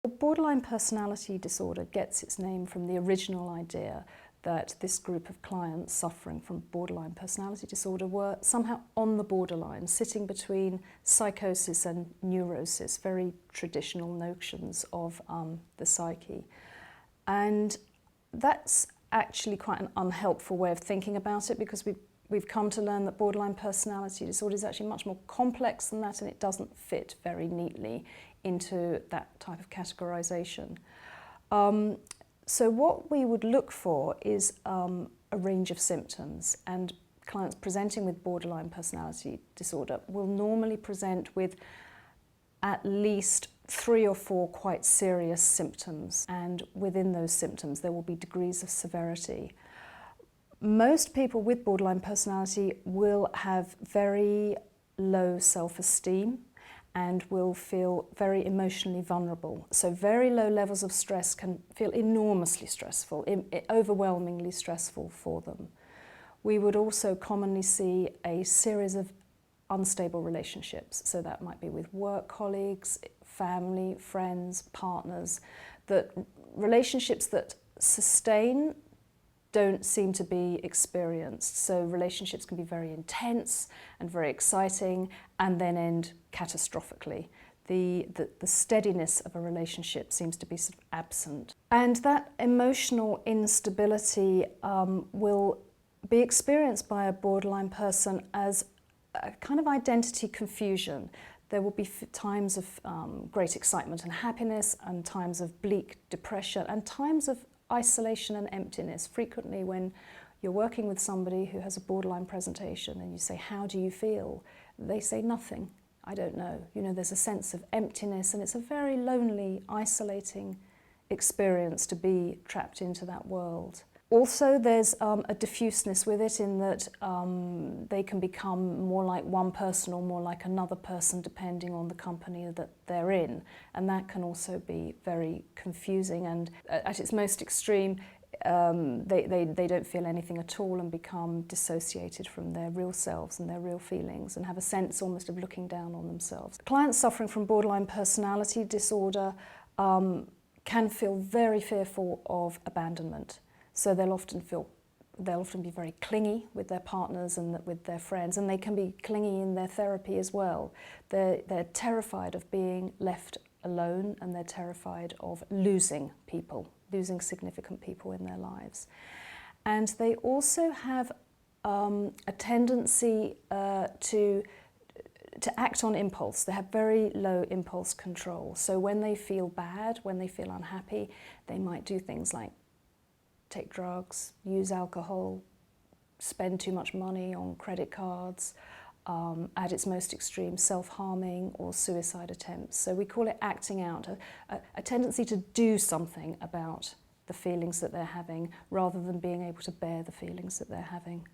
Borderline personality disorder gets its name from the original idea that this group of clients suffering from borderline personality disorder were somehow on the borderline, sitting between psychosis and neurosis, very traditional notions of the psyche. And that's actually quite an unhelpful way of thinking about it, because we've come to learn that borderline personality disorder is actually much more complex than that, and it doesn't fit very neatly into that type of categorization. So what we would look for is a range of symptoms, and clients presenting with borderline personality disorder will normally present with at least 3 or 4 quite serious symptoms, and within those symptoms there will be degrees of severity. Most people with borderline personality will have very low self-esteem and will feel very emotionally vulnerable. So very low levels of stress can feel enormously stressful, overwhelmingly stressful for them. We would also commonly see a series of unstable relationships. So that might be with work colleagues, family, friends, partners, that relationships that sustain don't seem to be experienced. So relationships can be very intense and very exciting and then end catastrophically. The steadiness of a relationship seems to be sort of absent. And that emotional instability will be experienced by a borderline person as a kind of identity confusion. There will be times of great excitement and happiness, and times of bleak depression, and times of isolation and emptiness. Frequently when you're working with somebody who has a borderline presentation and you say, "How do you feel?" they say, "Nothing, I don't know." You know, there's a sense of emptiness, and it's a very lonely, isolating experience to be trapped into that world. Also, there's a diffuseness with it, in that they can become more like one person or more like another person depending on the company that they're in, and that can also be very confusing. And at its most extreme, they don't feel anything at all and become dissociated from their real selves and their real feelings, and have a sense almost of looking down on themselves. Clients suffering from borderline personality disorder can feel very fearful of abandonment. So they'll often be very clingy with their partners and with their friends, and they can be clingy in their therapy as well. They're terrified of being left alone, and they're terrified of losing people, losing significant people in their lives. And they also have a tendency to act on impulse. They have very low impulse control. So when they feel bad, when they feel unhappy, they might do things like take drugs, use alcohol, spend too much money on credit cards, at its most extreme, self-harming or suicide attempts. So we call it acting out, a tendency to do something about the feelings that they're having rather than being able to bear the feelings that they're having.